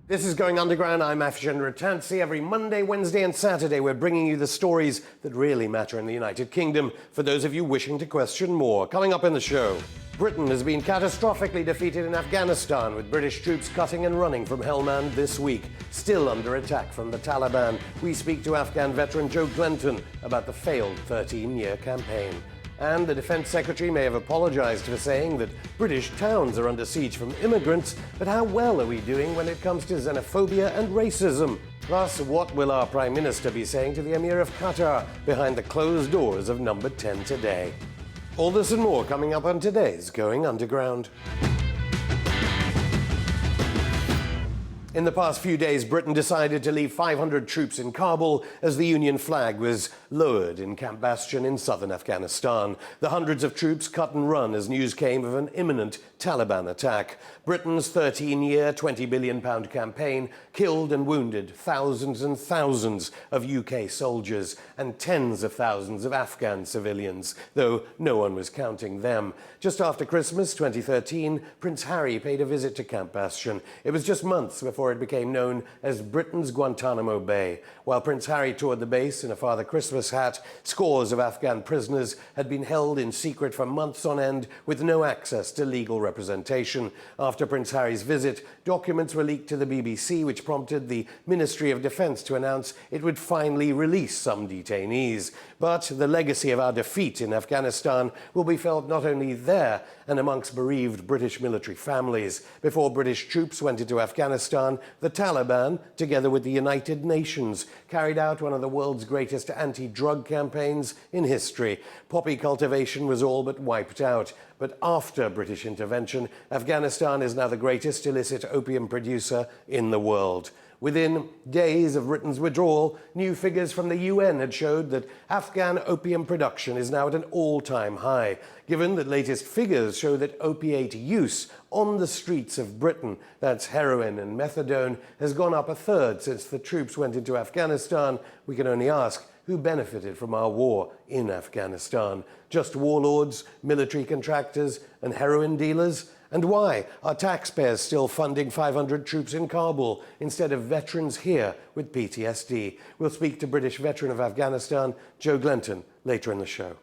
This is Going Underground. I'm Afghan. Every Monday, Wednesday and Saturday we're bringing you the stories that really matter in the United Kingdom for those of you wishing to question more. Coming up in the show, Britain has been catastrophically defeated in Afghanistan, with British troops cutting and running from Helmand this week, still under attack from the Taliban. We speak to Afghan veteran Joe Glenton about the failed 13-year campaign. And the Defence Secretary may have apologised for saying that British towns are under siege from immigrants, but how well are we doing when it comes to xenophobia and racism? Plus, what will our Prime Minister be saying to the Emir of Qatar behind the closed doors of Number 10 today? All this and more coming up on today's Going Underground. In the past few days, Britain decided to leave 500 troops in Kabul as the Union flag was lowered in Camp Bastion in southern Afghanistan. The hundreds of troops cut and run as news came of an imminent Taliban attack. Britain's 13-year, £20 billion campaign killed and wounded thousands and thousands of UK soldiers and tens of thousands of Afghan civilians, though no one was counting them. Just after Christmas 2013, Prince Harry paid a visit to Camp Bastion. It was just months before it became known as Britain's Guantanamo Bay. While Prince Harry toured the base in a Father Christmas hat, scores of Afghan prisoners had been held in secret for months on end with no access to legal representation. After Prince Harry's visit, documents were leaked to the BBC, which prompted the Ministry of Defence to announce it would finally release some detainees. But the legacy of our defeat in Afghanistan will be felt not only there and amongst bereaved British military families. Before British troops went into Afghanistan, the Taliban, together with the United Nations, carried out one of the world's greatest anti-drug campaigns in history. Poppy cultivation was all but wiped out. But after British intervention, Afghanistan is now the greatest illicit opium producer in the world. Within days of Britain's withdrawal, new figures from the UN had showed that Afghan opium production is now at an all-time high. Given that latest figures show that opiate use on the streets of Britain, that's heroin and methadone, has gone up a third since the troops went into Afghanistan, we can only ask, who benefited from our war in Afghanistan? Just warlords, military contractors, and heroin dealers? And why are taxpayers still funding 500 troops in Kabul instead of veterans here with PTSD? We'll speak to British veteran of Afghanistan, Joe Glenton, later in the show.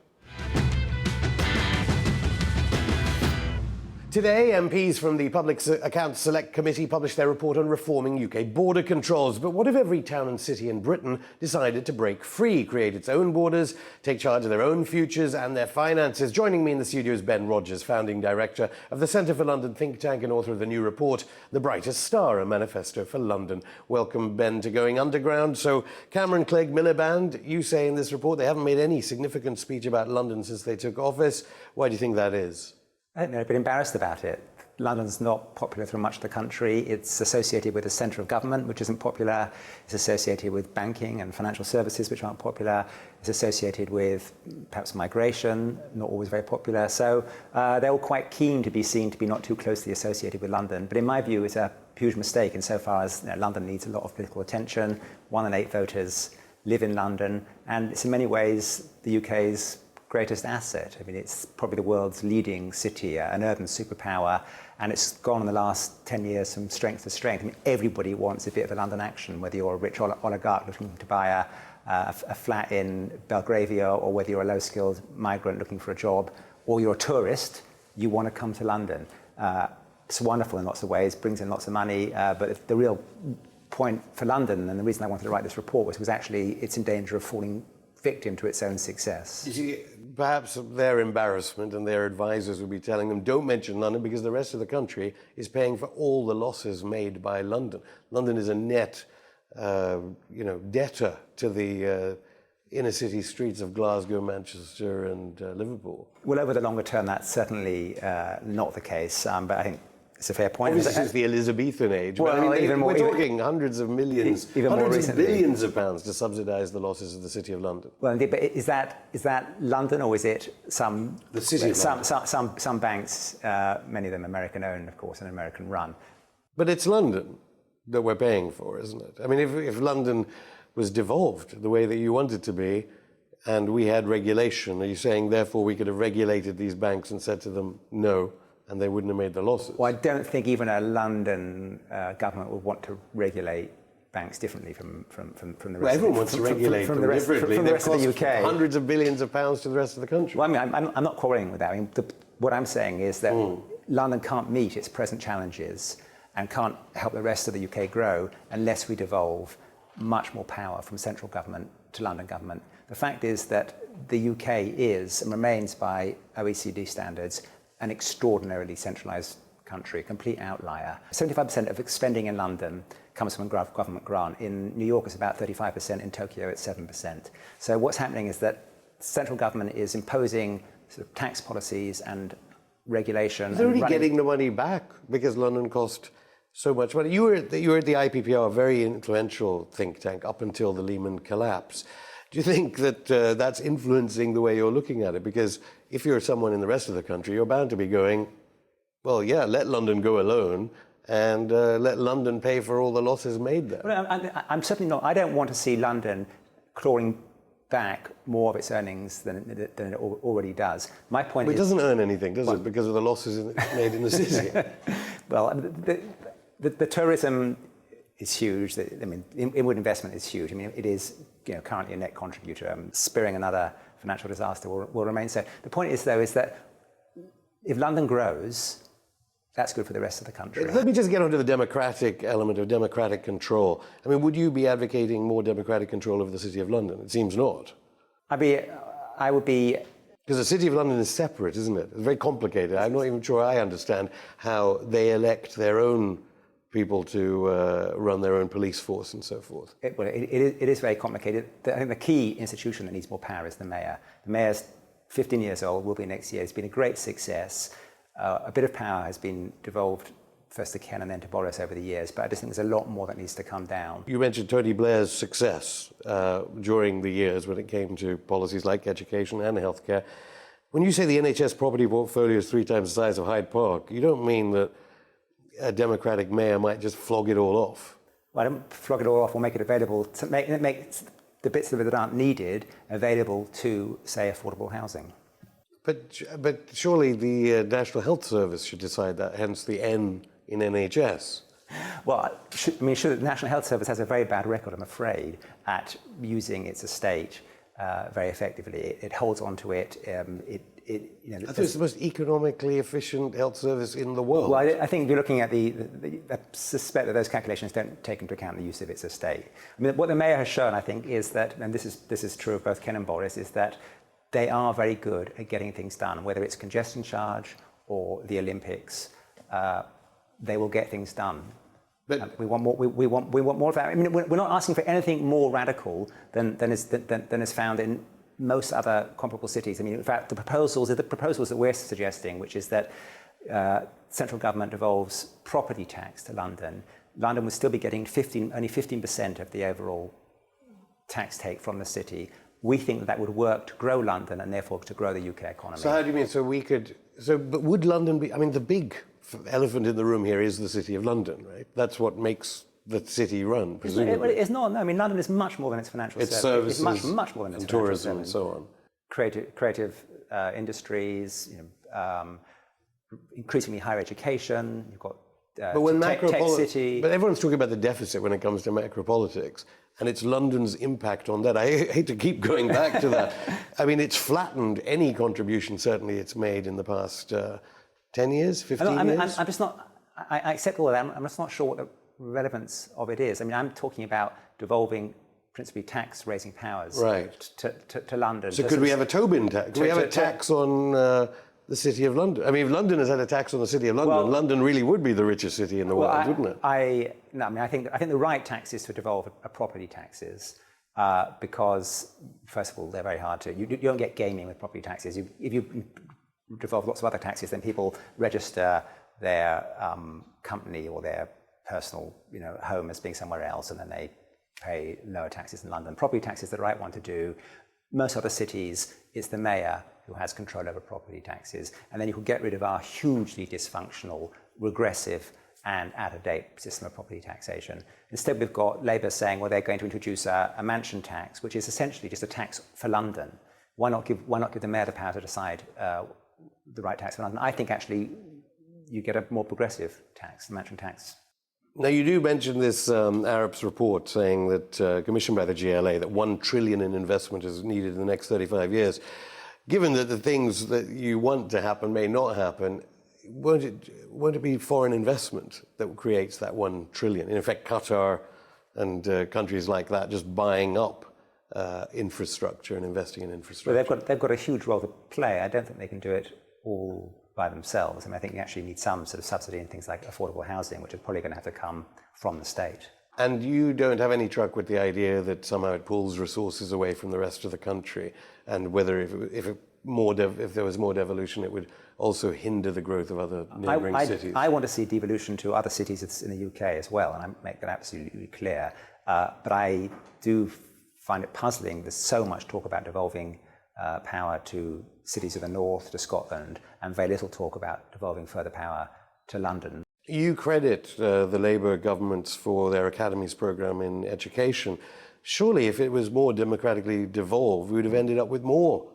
Today, MPs from the Public Accounts Select Committee published their report on reforming UK border controls. But what if every town and city in Britain decided to break free, create its own borders, take charge of their own futures and their finances? Joining me in the studio is Ben Rogers, founding director of the Centre for London think tank and author of the new report, The Brightest Star, a manifesto for London. Welcome, Ben, to Going Underground. So, Cameron Clegg Miliband, you say in this report they haven't made any significant speech about London since they took office. Why do you think that is? I think they're a bit embarrassed about it. London's not popular through much of the country. It's associated with a centre of government, which isn't popular. It's associated with banking and financial services, which aren't popular. It's associated with perhaps migration, not always very popular. So they're all quite keen to be seen to be not too closely associated with London. But in my view, it's a huge mistake insofar as London needs a lot of political attention. 1 in 8 voters live in London, and it's in many ways the UK's greatest asset. I mean, it's probably the world's leading city, an urban superpower, and it's gone in the last 10 years from strength to strength. I mean, everybody wants a bit of a London action, whether you're a rich oligarch looking to buy a flat in Belgravia, or whether you're a low-skilled migrant looking for a job, or you're a tourist, you want to come to London. It's wonderful in lots of ways, brings in lots of money, but the real point for London, and the reason I wanted to write this report, was actually it's in danger of falling victim to its own success. You see, perhaps their embarrassment and their advisors would be telling them, don't mention London because the rest of the country is paying for all the losses made by London. London is a net, debtor to the inner city streets of Glasgow, Manchester and Liverpool. Well, over the longer term, that's certainly not the case, but I think it's a fair point. Obviously, since the Elizabethan age. Well, but I mean, we're talking hundreds of millions, hundreds of billions of pounds to subsidise the losses of the City of London. Well, indeed, but is that London, or is it some the city? Some banks, many of them American-owned, of course, and American-run. But it's London that we're paying for, isn't it? I mean, if London was devolved the way that you want it to be, and we had regulation, are you saying therefore we could have regulated these banks and said to them, no, and they wouldn't have made the losses. Well, I don't think even a London government would want to regulate banks differently from the rest. Well, everyone wants to regulate them differently. From the rest of the UK. Hundreds of billions of pounds to the rest of the country. Well, I mean, I'm not quarrelling with that. I mean, what I'm saying is that London can't meet its present challenges and can't help the rest of the UK grow unless we devolve much more power from central government to London government. The fact is that the UK is and remains, by OECD standards, an extraordinarily centralised country, a complete outlier. 75% of spending in London comes from government grant. In New York, it's about 35%. In Tokyo, it's 7%. So what's happening is that central government is imposing sort of tax policies and regulation. They're already getting the money back because London cost so much money. You were at the IPPR, a very influential think tank up until the Lehman collapse. Do you think that that's influencing the way you're looking at it? Because if you're someone in the rest of the country, you're bound to be going, well, yeah, let London go alone and let London pay for all the losses made there. Well, I'm certainly not. I don't want to see London clawing back more of its earnings than it already does. My point is... It doesn't earn anything, does it, because of the losses made in the city? Well, the tourism is huge. I mean, inward investment is huge. I mean, it is currently a net contributor. Spearing another financial disaster will remain so. The point is, though, is that if London grows, that's good for the rest of the country. Let me just get onto the democratic element of democratic control. I mean, would you be advocating more democratic control over the City of London? It seems not. I would be... Because the City of London is separate, isn't it? It's very complicated. I'm not even sure I understand how they elect their own people to run their own police force and so forth. It is very complicated. I think the key institution that needs more power is the mayor. The mayor's 15 years old, will be next year. It's been a great success. A bit of power has been devolved first to Ken and then to Boris over the years, but I just think there's a lot more that needs to come down. You mentioned Tony Blair's success during the years when it came to policies like education and healthcare. When you say the NHS property portfolio is 3 times the size of Hyde Park, you don't mean that a Democratic mayor might just flog it all off? Well, I don't flog it all off or make it available, to make the bits of it that aren't needed available to, say, affordable housing. But surely the National Health Service should decide that, hence the N in NHS. Well, the National Health Service has a very bad record, I'm afraid, at using its estate very effectively. It holds on to it. I thought it's the most economically efficient health service in the world. Well, I think if you're looking at I suspect that those calculations don't take into account the use of its estate. I mean, what the mayor has shown, I think, is that, and this is true of both Ken and Boris, is that they are very good at getting things done, whether it's congestion charge or the Olympics. They will get things done. But we want more. We want more of that. I mean, we're not asking for anything more radical than is found in most other comparable cities. I mean, in fact, the proposals that we're suggesting, which is that central government devolves property tax to London. London would still be getting only 15% of the overall tax take from the city. We think that would work to grow London and therefore to grow the UK economy. So how do you mean? But would London be? I mean, the big elephant in the room here is the City of London, right? That's what makes the city run, presumably. It's not. No, I mean, London is much more than its financial services. It's much more than its tourism and so on. Creative industries, increasingly higher education. You've got tech city. But everyone's talking about the deficit when it comes to macropolitics, and it's London's impact on that. I hate to keep going back to that. I mean, it's flattened any contribution, certainly it's made in the past 10 years, 15 years? I'm just not... I accept all of that. I'm just not sure what the relevance of it is. I mean, I'm talking about devolving principally tax-raising powers to London. So could we have a Tobin tax? Could we have a tax on the City of London? I mean, if London has had a tax on the City of London, London really would be the richest city in the world, wouldn't it? I think the right tax is to devolve property taxes because, first of all, they're very hard to... You don't get gaming with property taxes. If you devolve lots of other taxes, then people register their company or their personal home as being somewhere else, and then they pay lower taxes in London. Property tax is the right one to do. Most other cities, it's the mayor who has control over property taxes, and then you can get rid of our hugely dysfunctional, regressive and out-of-date system of property taxation. Instead, we've got Labour saying, well, they're going to introduce a mansion tax, which is essentially just a tax for London. Why not give the mayor the power to decide the right tax for London? I think actually you get a more progressive tax, the mansion tax. Now, you do mention this Arab's report saying that, commissioned by the GLA, that 1 trillion in investment is needed in the next 35 years. Given that the things that you want to happen may not happen, won't it be foreign investment that creates that 1 trillion? In effect, Qatar and countries like that just buying up infrastructure and investing in infrastructure. Well, they've got a huge role to play. I don't think they can do it all by themselves. I mean, I think you actually need some sort of subsidy in things like affordable housing, which is probably going to have to come from the state. And you don't have any truck with the idea that somehow it pulls resources away from the rest of the country, and whether if there was more devolution, it would also hinder the growth of other neighbouring cities. I want to see devolution to other cities in the UK as well, and I make that absolutely clear. But I do find it puzzling. There's so much talk about devolving power to cities of the north, to Scotland, and very little talk about devolving further power to London. You credit the Labour governments for their academies programme in education. Surely, if it was more democratically devolved, we would have ended up with more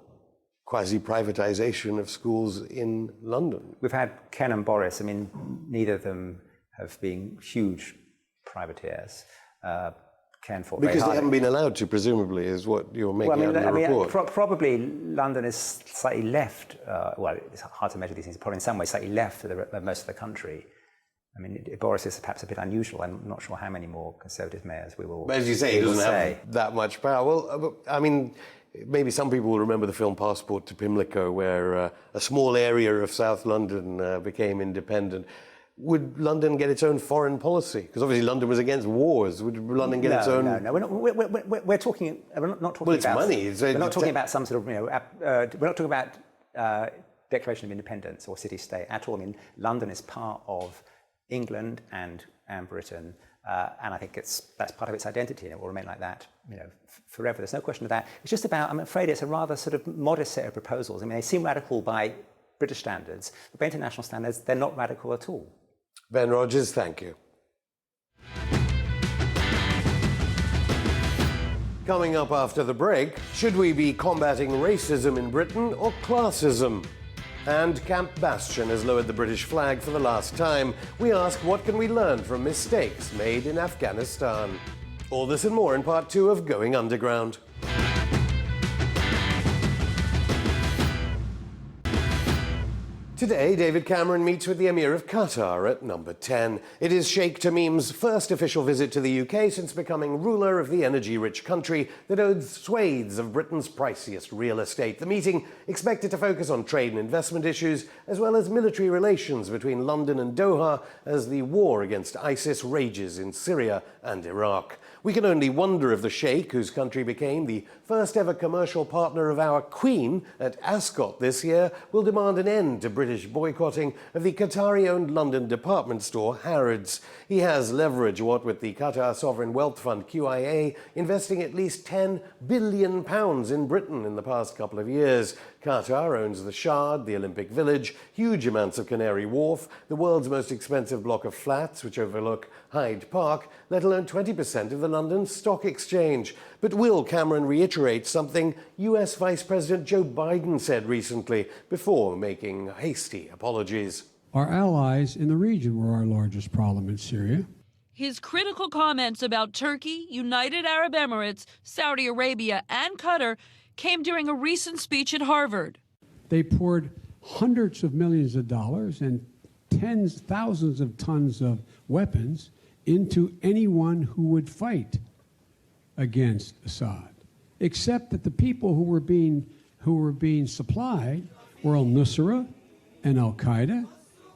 quasi-privatisation of schools in London. We've had Ken and Boris. I mean, neither of them have been huge privateers. Ken fought because very hard. They haven't been allowed to, presumably, is what you're making out in the report. Probably London is slightly left, well, it's hard to measure these things, probably in some ways slightly left of most of the country. I mean, Boris is perhaps a bit unusual. I'm not sure how many more Conservative mayors we will. But as you say, he doesn't have that much power. Well, I mean, maybe some people will remember the film Passport to Pimlico, where a small area of South London became independent. Would London get its own foreign policy? Because obviously London was against wars. Would London get its own? No. We're talking. We're not talking about. Well, it's money. We're not talking about some sort of. We're not talking about Declaration of Independence or city-state at all. I mean, London is part of England and Britain, and I think that's part of its identity, and it will remain like that, forever. There's no question of that. It's just about. I'm afraid it's a rather sort of modest set of proposals. I mean, they seem radical by British standards, but by international standards, they're not radical at all. Ben Rogers, thank you. Coming up after the break, should we be combating racism in Britain or classism? And Camp Bastion has lowered the British flag for the last time. We ask, what can we learn from mistakes made in Afghanistan? All this and more in part 2 of Going Underground. Today, David Cameron meets with the Emir of Qatar at number 10. It is Sheikh Tamim's first official visit to the UK since becoming ruler of the energy-rich country that owns swathes of Britain's priciest real estate. The meeting expected to focus on trade and investment issues, as well as military relations between London and Doha as the war against ISIS rages in Syria and Iraq. We can only wonder if the Sheikh, whose country became the first ever commercial partner of our Queen at Ascot this year, will demand an end to British boycotting of the Qatari-owned London department store Harrods. He has leverage, what with the Qatar Sovereign Wealth Fund QIA investing at least £10 billion in Britain in the past couple of years. Qatar owns the Shard, the Olympic Village, huge amounts of Canary Wharf, the world's most expensive block of flats which overlook Hyde Park, let alone 20% of the London Stock Exchange. But will Cameron reiterate something US Vice President Joe Biden said recently before making hasty apologies? Our allies in the region were our largest problem in Syria. His critical comments about Turkey, United Arab Emirates, Saudi Arabia, and Qatar came during a recent speech at Harvard. They poured hundreds of millions of dollars and thousands of tons of weapons into anyone who would fight against Assad, except that the people who were being supplied were al-Nusra and al-Qaeda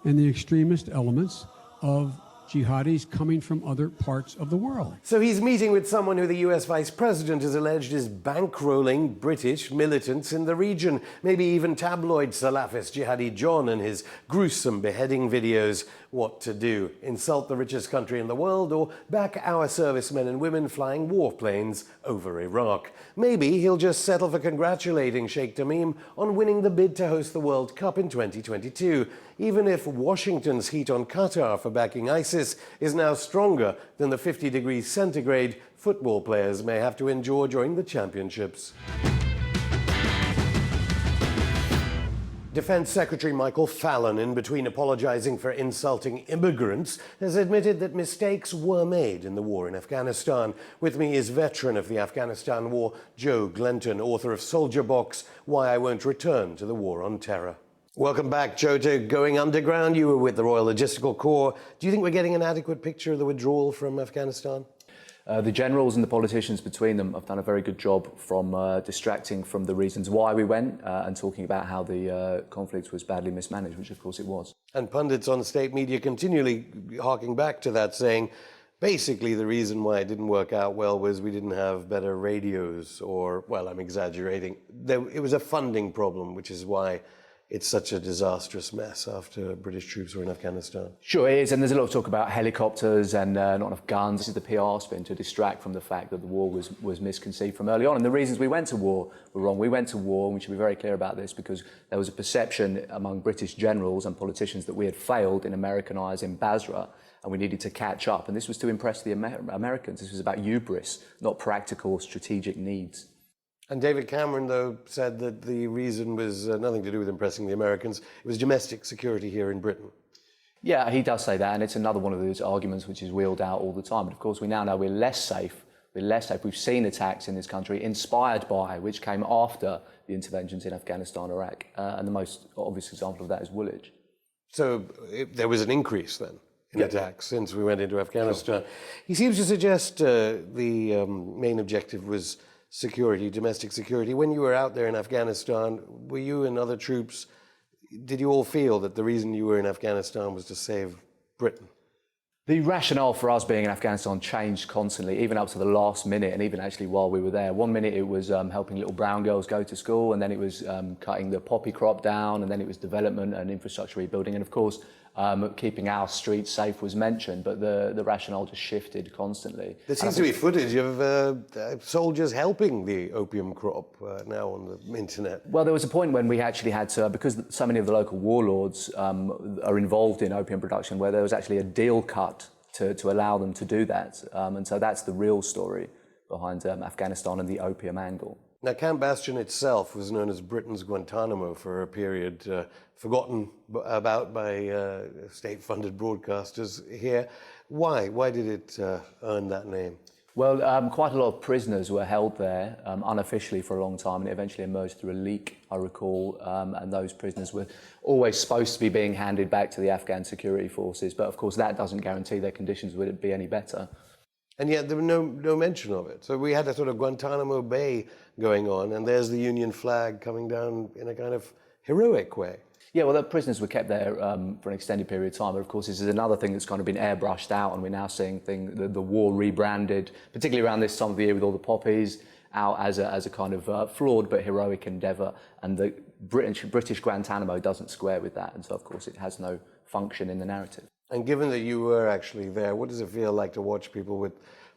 and the extremist elements of jihadis coming from other parts of the world. So he's meeting with someone who the US Vice President has alleged is bankrolling British militants in the region, maybe even tabloid Salafist Jihadi John and his gruesome beheading videos. What to do? Insult the richest country in the world or back our servicemen and women flying warplanes over Iraq? Maybe he'll just settle for congratulating Sheikh Tamim on winning the bid to host the World Cup in 2022, even if Washington's heat on Qatar for backing ISIS is now stronger than the 50 degrees centigrade football players may have to endure during the championships. Defense Secretary Michael Fallon, in between apologizing for insulting immigrants, has admitted that mistakes were made in the war in Afghanistan. With me is veteran of the Afghanistan war, Joe Glenton, author of Soldier Box, Why I Won't Return to the War on Terror. Welcome back, Joe, to Going Underground. You were with the Royal Logistical Corps. Do you think we're getting an adequate picture of the withdrawal from Afghanistan? The generals and the politicians between them have done a very good job from distracting from the reasons why we went and talking about how the conflict was badly mismanaged, which of course it was. And pundits on state media continually harking back to that, saying basically the reason why it didn't work out well was we didn't have better radios, or, well, I'm exaggerating. It was a funding problem, which is why it's such a disastrous mess after British troops were in Afghanistan. Sure it is, and there's a lot of talk about helicopters and not enough guns. This is the PR spin to distract from the fact that the war was misconceived from early on. And the reasons we went to war were wrong. We went to war, and we should be very clear about this, because there was a perception among British generals and politicians that we had failed in Americanising Basra, and we needed to catch up. And this was to impress the Americans. This was about hubris, not practical strategic needs. And David Cameron, though, said that the reason was nothing to do with impressing the Americans. It was domestic security here in Britain. Yeah, he does say that, and it's another one of those arguments which is wheeled out all the time. But of course, we now know we're less safe. We're less safe. We've seen attacks in this country inspired by, which came after the interventions in Afghanistan, Iraq. And the most obvious example of that is Woolwich. So there was an increase then in attacks since we went into Afghanistan. Sure. He seems to suggest the main objective was security, domestic security. When you were out there in Afghanistan, were you and other troops, did you all feel that the reason you were in Afghanistan was to save Britain? The rationale for us being in Afghanistan changed constantly, even up to the last minute, and even actually while we were there. One minute it was helping little brown girls go to school, and then it was cutting the poppy crop down, and then it was development and infrastructure rebuilding, and of course keeping our streets safe was mentioned, but the rationale just shifted constantly. There seems to be footage of soldiers helping the opium crop now on the internet. Well, there was a point when we actually had to, because so many of the local warlords are involved in opium production, where there was actually a deal cut to allow them to do that. And so that's the real story behind Afghanistan and the opium angle. Now, Camp Bastion itself was known as Britain's Guantanamo for a period, forgotten about by state-funded broadcasters here. Why? Why did it earn that name? Well, quite a lot of prisoners were held there unofficially for a long time, and it eventually emerged through a leak, I recall, and those prisoners were always supposed to be being handed back to the Afghan security forces, but of course that doesn't guarantee their conditions would be any better. And yet there was no mention of it. So we had a sort of Guantanamo Bay going on, and there's the Union flag coming down in a kind of heroic way. Yeah, well, the prisoners were kept there for an extended period of time, but of course this is another thing that's kind of been airbrushed out, and we're now seeing the war rebranded, particularly around this time of the year with all the poppies, out as a kind of flawed but heroic endeavour, and the British Guantanamo doesn't square with that, and so of course it has no function in the narrative. And given that you were actually there, what does it feel like to watch people with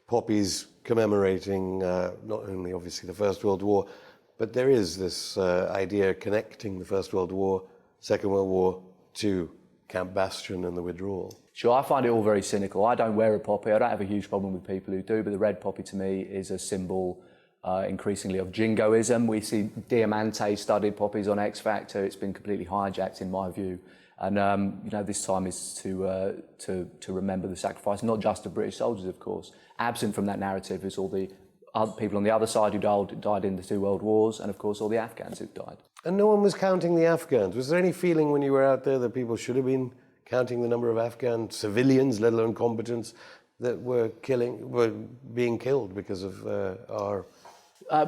poppies commemorating not only obviously the First World War, but there is this idea connecting the First World War, Second World War to Camp Bastion and the withdrawal? Sure, I find it all very cynical. I don't wear a poppy. I don't have a huge problem with people who do, but the red poppy to me is a symbol increasingly of jingoism. We see diamante-studded poppies on X Factor. It's been completely hijacked in my view. And this time is to remember the sacrifice, not just of British soldiers, of course. Absent from that narrative is all the other people on the other side who died in the two world wars, and of course all the Afghans who've died. And no one was counting the Afghans. Was there any feeling when you were out there that people should have been counting the number of Afghan civilians, let alone combatants, that were being killed because of our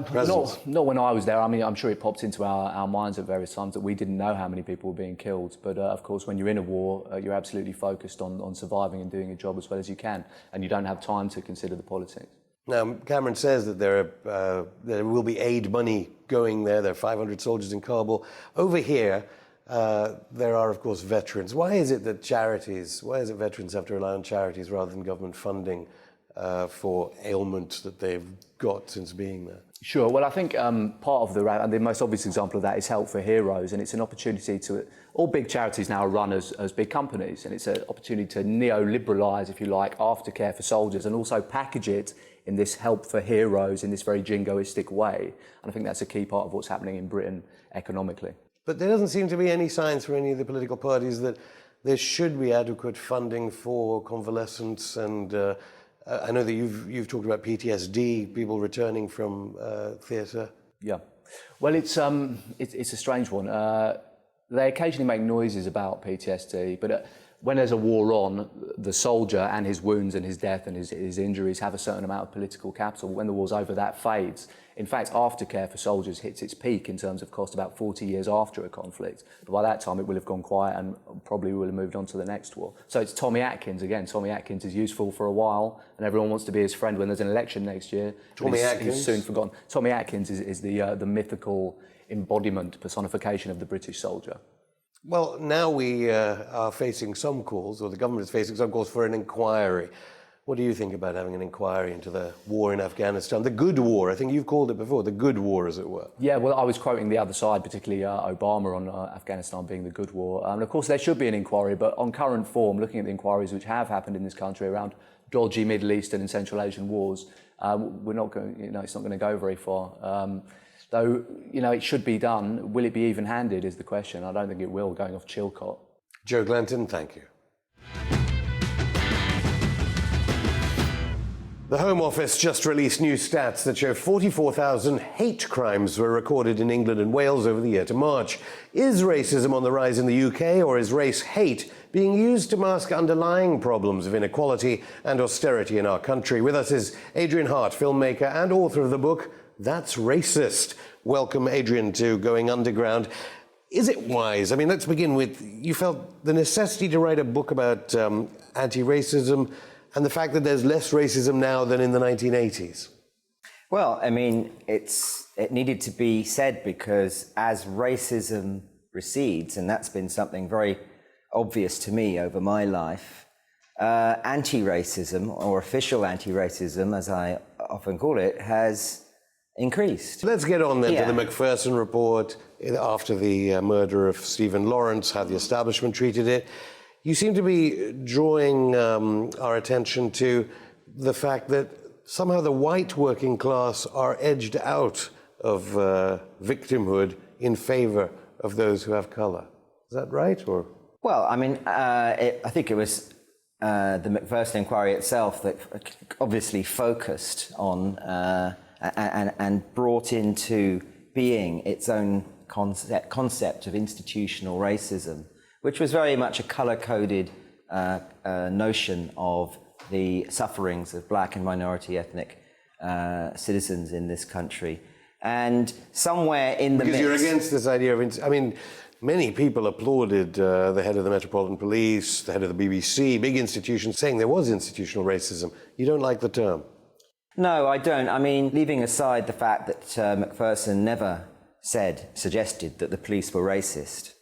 presence? Not when I was there. I mean, I'm sure it popped into our minds at various times that we didn't know how many people were being killed. But of course, when you're in a war, you're absolutely focused on surviving and doing your job as well as you can, and you don't have time to consider the politics. Now, Cameron says that there will be aid money going there. There are 500 soldiers in Kabul. Over here, there are, of course, veterans. Why is it that veterans have to rely on charities rather than government funding for ailments that they've got since being there? Sure. Well, I think part of the most obvious example of that is Help for Heroes, and it's an opportunity to. All big charities now are run as big companies, and it's an opportunity to neo-liberalise, if you like, aftercare for soldiers, and also package it in this Help for Heroes in this very jingoistic way. And I think that's a key part of what's happening in Britain economically. But there doesn't seem to be any signs from any of the political parties that there should be adequate funding for convalescence. And I know that you've talked about PTSD, people returning from theatre. Yeah. Well, it's a strange one. They occasionally make noises about PTSD, but when there's a war on, the soldier and his wounds and his death and his injuries have a certain amount of political capital. When the war's over, that fades. In fact, aftercare for soldiers hits its peak in terms of cost about 40 years after a conflict. But by that time, it will have gone quiet and probably will have moved on to the next war. So it's Tommy Atkins again. Tommy Atkins is useful for a while, and everyone wants to be his friend when there's an election next year. Tommy Atkins? He's soon forgotten. Tommy Atkins is the mythical embodiment, personification of the British soldier. Well, now we are facing some calls, or the government is facing some calls for an inquiry. What do you think about having an inquiry into the war in Afghanistan? The good war, I think you've called it before, the good war, as it were. Yeah, well, I was quoting the other side, particularly Obama on Afghanistan being the good war. And of course, there should be an inquiry, but on current form, looking at the inquiries which have happened in this country around dodgy Middle Eastern and Central Asian wars, we're not going, it's not going to go very far. Though, it should be done. Will it be even-handed is the question. I don't think it will, going off Chilcot. Joe Glanton, thank you. The Home Office just released new stats that show 44,000 hate crimes were recorded in England and Wales over the year to March. Is racism on the rise in the UK, or is race hate being used to mask underlying problems of inequality and austerity in our country? With us is Adrian Hart, filmmaker and author of the book, That's Racist. Welcome, Adrian, to Going Underground. Is it wise? I mean, let's begin with, you felt the necessity to write a book about anti-racism and the fact that there's less racism now than in the 1980s. Well, I mean, it needed to be said because as racism recedes, and that's been something very obvious to me over my life, anti-racism, or official anti-racism, as I often call it, has increased. Let's get on then to the Macpherson report after the murder of Stephen Lawrence, how the establishment treated it. You seem to be drawing our attention to the fact that somehow the white working class are edged out of victimhood in favor of those who have color. Is that right? Or? Well, I mean, I think it was the Macpherson inquiry itself that obviously focused on and brought into being its own concept of institutional racism, which was very much a colour-coded notion of the sufferings of black and minority ethnic citizens in this country. And somewhere in the mix... Because you're against this idea of... I mean, many people applauded the head of the Metropolitan Police, the head of the BBC, big institutions, saying there was institutional racism. You don't like the term? No, I don't. I mean, leaving aside the fact that Macpherson never suggested that the police were racist,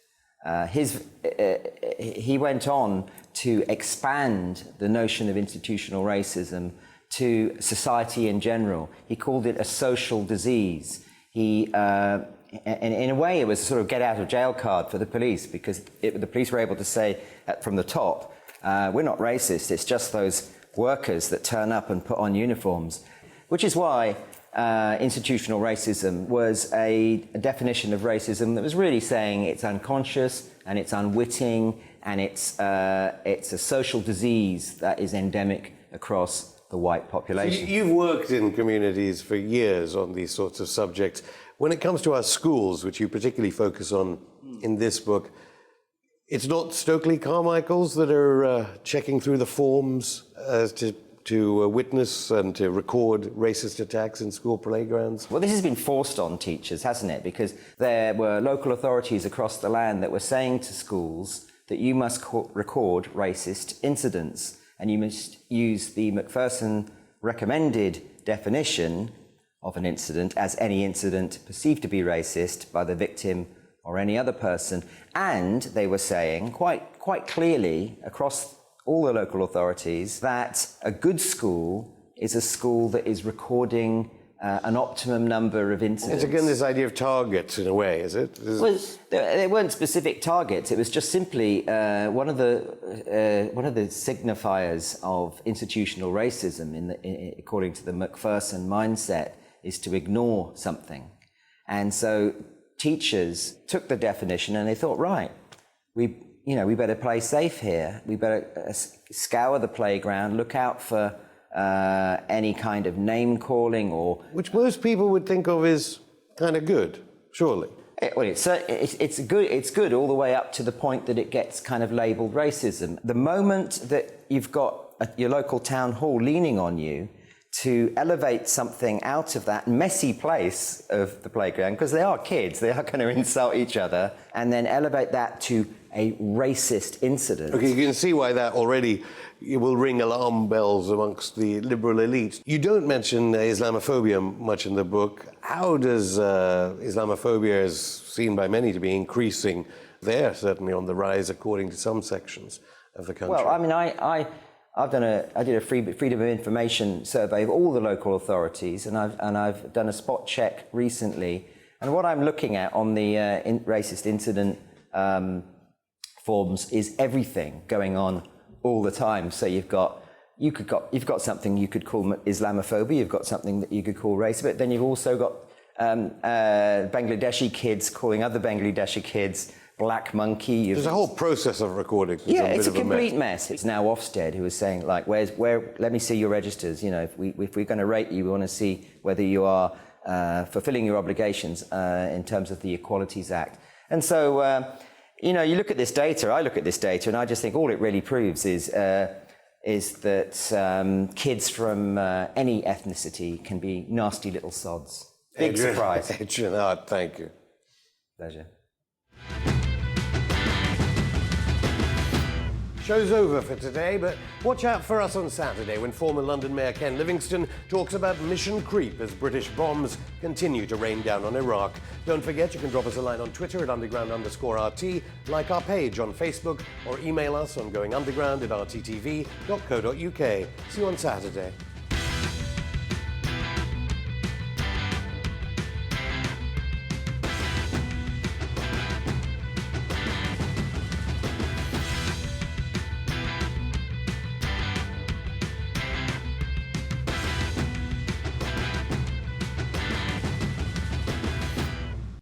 he went on to expand the notion of institutional racism to society in general. He called it a social disease. In a way, it was a sort of get out of jail card for the police, because the police were able to say from the top, we're not racist, it's just those workers that turn up and put on uniforms, which is why institutional racism was a definition of racism that was really saying it's unconscious and it's unwitting and it's a social disease that is endemic across the white population. So you've worked in communities for years on these sorts of subjects. When it comes to our schools, which you particularly focus on in this book, it's not Stokely Carmichaels that are checking through the forms to witness and to record racist attacks in school playgrounds? Well, this has been forced on teachers, hasn't it? Because there were local authorities across the land that were saying to schools that you must record racist incidents, and you must use the Macpherson recommended definition of an incident as any incident perceived to be racist by the victim or any other person. And they were saying quite clearly across all the local authorities that a good school is a school that is recording an optimum number of incidents. It's again this idea of targets in a way, is it? Well, there weren't specific targets. It was just simply one of the signifiers of institutional racism, according to the Macpherson mindset, is to ignore something. And so teachers took the definition and they thought, right, we better play safe here. We better scour the playground, look out for any kind of name calling or... Which most people would think of as kind of good, surely. It's good all the way up to the point that it gets kind of labelled racism. The moment that you've got your local town hall leaning on you to elevate something out of that messy place of the playground, because they are kids, they are going to insult each other, and then elevate that to a racist incident. Okay, you can see why that already will ring alarm bells amongst the liberal elite. You don't mention Islamophobia much in the book. How does Islamophobia, is seen by many to be increasing there, certainly on the rise, according to some sections of the country? Well, I mean, I did a freedom of information survey of all the local authorities, and I've done a spot check recently. And what I'm looking at on the racist incident forms is everything going on all the time. So you've got something you could call Islamophobia, you've got something that you could call race, but then you've also got Bangladeshi kids calling other Bangladeshi kids black monkey. There's a whole process of recording. It's a complete mess. It's now Ofsted who is saying, like, let me see your registers. You know, if we're going to rate you, we want to see whether you are fulfilling your obligations in terms of the Equalities Act. And so, you look at this data, I look at this data, and I just think all it really proves is that kids from any ethnicity can be nasty little sods. Big surprise. Adrian, thank you. Pleasure. Show's over for today, but watch out for us on Saturday when former London Mayor Ken Livingstone talks about mission creep as British bombs continue to rain down on Iraq. Don't forget, you can drop us a line on Twitter at underground_RT, like our page on Facebook, or email us on goingunderground@rttv.co.uk. See you on Saturday.